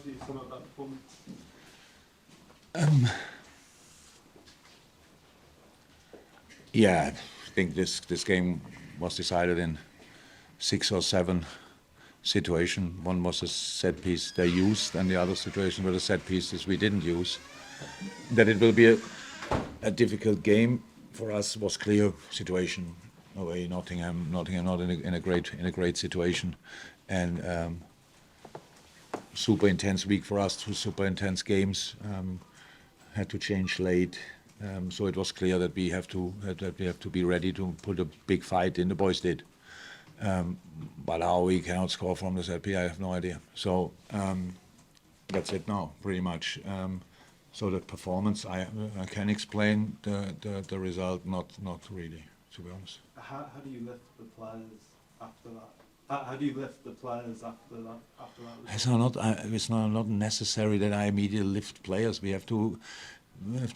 do you sum up that performance? Yeah, I think this game was decided in 6 or 7 situations. One was a set piece they used, and the other situation were the set pieces we didn't use. That it will be a difficult game for us was clear. Situation away Nottingham not in a great situation, and super intense week for us. 2 super intense games. Had to change late. So it was clear that we have to be ready to put a big fight in. The boys did, but how we cannot score from the set piece, I have no idea. So that's it now, pretty much. So the performance, I can explain the result, not really, to be honest. How do you lift the players after that? How do you lift the players after that? It's not necessary that I immediately lift players. We have to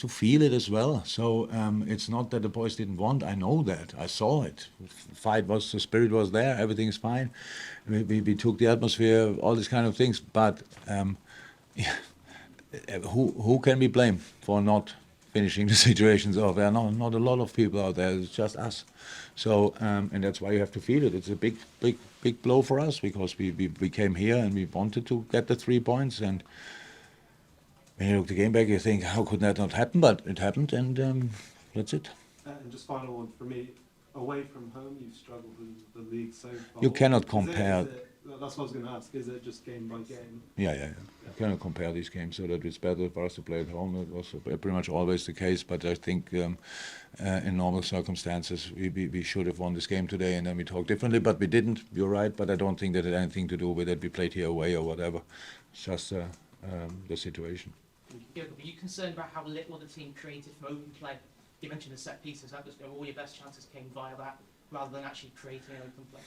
feel it as well. So it's not that the boys didn't want. I know that. I saw it. The spirit was there. Everything is fine. We took the atmosphere, all these kind of things. But who can we blame for not finishing the situations off? There are not a lot of people out there. It's just us. So and that's why you have to feel it. It's a big blow for us because we came here and we wanted to get the 3 points. And when you look the game back, you think, how could that not happen? But it happened, and that's it. And just final one for me. Away from home, you've struggled in the league so far. You cannot compare. That's what I was going to ask. Is it just game by game? Yeah. You cannot compare these games. So that it's better for us to play at home. It was pretty much always the case. But I think in normal circumstances, we should have won this game today, and then we talk differently. But we didn't. You're right. But I don't think that had anything to do with it. We played here away or whatever. It's just the situation. Jurgen, were you concerned about how little the team created from open play? You mentioned the set pieces. That was all your best chances came via that, rather than actually creating an open play.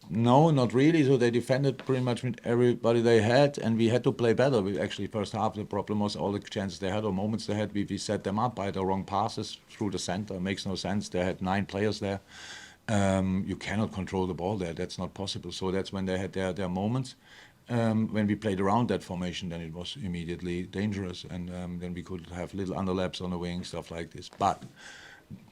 No, not really. So they defended pretty much with everybody they had, and we had to play better. We actually first half the problem was all the chances they had or moments they had. We set them up by the wrong passes through the center. It makes no sense. They had 9 players there. You cannot control the ball there. That's not possible. So that's when they had their moments. When we played around that formation, then it was immediately dangerous, and then we could have little underlaps on the wing, stuff like this. But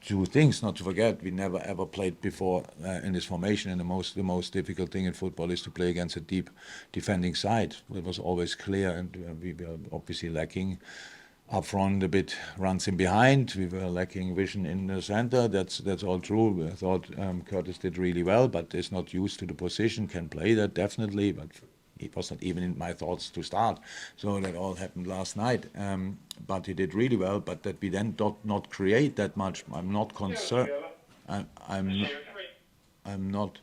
2 things not to forget: we never ever played before in this formation, and the most difficult thing in football is to play against a deep defending side. It was always clear, and we were obviously lacking up front a bit runs in behind. We were lacking vision in the center. That's all true. I thought Curtis did really well, but is not used to the position. Can play that definitely, but it was not even in my thoughts to start. So that all happened last night. But he did really well. But that we then not create that much, I'm not concerned. I'm not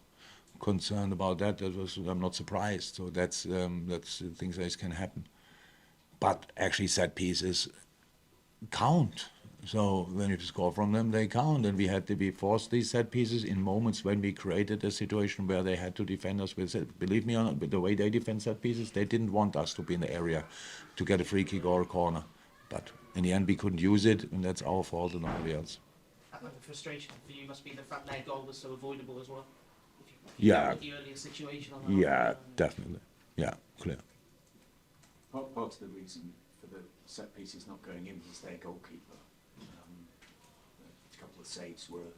concerned about that. I'm not surprised. So that's things that can happen. But actually, set pieces count. So when you score from them, they count, and we forced these set pieces in moments when we created a situation where they had to defend us with it. Believe me or not, with the way they defend set pieces, they didn't want us to be in the area to get a free kick or a corner. But in the end, we couldn't use it, and that's our fault and nobody else. The frustration for you must be the fact their goal was so avoidable as well. Yeah. The earlier situation on that. Yeah, definitely. Yeah, clear. Part of the reason for the set pieces not going in was their goalkeeper. A couple of saves were.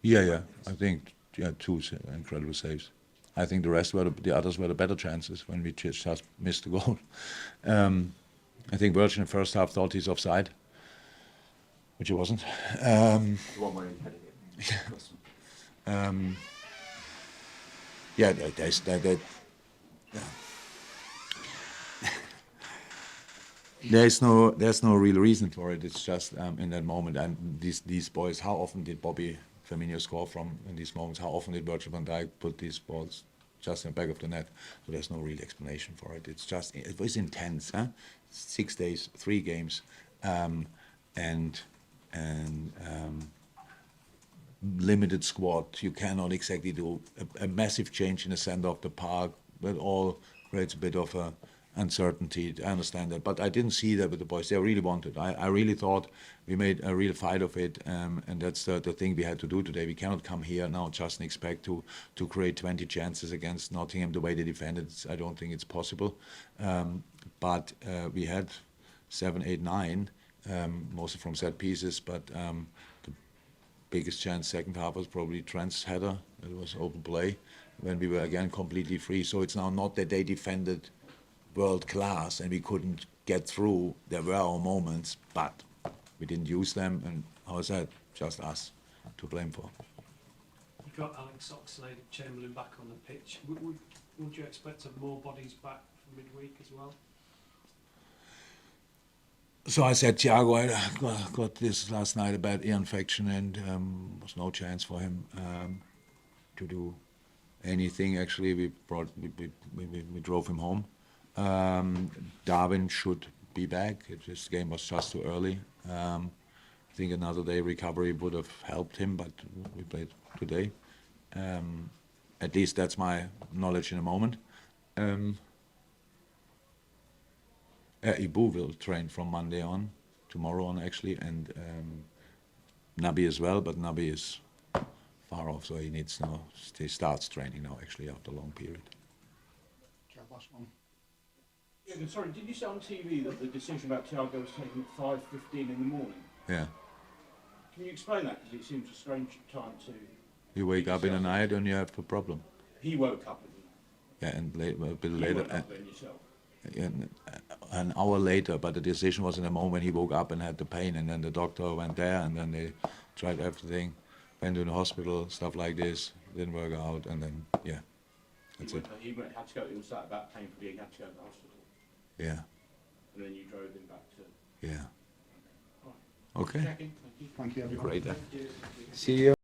Yeah. I think 2 incredible saves. I think the others were the better chances when we just missed the goal. I think Virgin in the first half thought he's offside, which he wasn't. The one where he headed it. Yeah, there's no real reason for it. It's just in that moment, and these boys. How often did Bobby Firmino score from in these moments? How often did Virgil van Dijk put these balls just in the back of the net? So there's no real explanation for it. It was intense, huh? 6 days, 3 games, and limited squad. You cannot exactly do a massive change in the center of the park. That all creates a bit of uncertainty. I understand that, but I didn't see that with the boys. They really wanted. I really thought we made a real fight of it, and that's the thing we had to do today. We cannot come here now just and expect to create 20 chances against Nottingham the way they defended. I don't think it's possible. But we had 7, 8, 9, mostly from set pieces. But the biggest chance second half was probably Trent's header. It was open play when we were again completely free. So it's now not that they defended world class and we couldn't get through. There were our moments, but we didn't use them, and how is that? Just us to blame for. You've got Alex Oxlade-Chamberlain back on the pitch. Would you expect some more bodies back for midweek as well? So I said, Thiago, I got this last night, a bad ear infection, and was no chance for him to do anything. Actually, we drove him home. Darwin should be back. This game was just too early. I think another day recovery would have helped him, but we played today. At least that's my knowledge in a moment. Ibu will train from Monday on, tomorrow on actually, and Naby as well, but Naby is far off, so he starts training now actually after a long period. Last one. Jurgen, sorry, did you say on TV that the decision about Thiago was taken at 5:15 in the morning? Yeah. Can you explain that? Because it seems a strange time to... You wake up in the night and you have a problem. He woke up. Yeah, and a bit You later. woke up then yourself. An hour later, but the decision was in the moment he woke up and had the pain, and then the doctor went there, and then they tried everything, went to the hospital, stuff like this, didn't work out, and then, yeah, that's it. He had to go, it was that about painful, he had to go to the hospital. Yeah, And then you drove him back to... yeah. Right. Okay, Checking. Thank you. Thank you, everyone. great. Thank you. See you.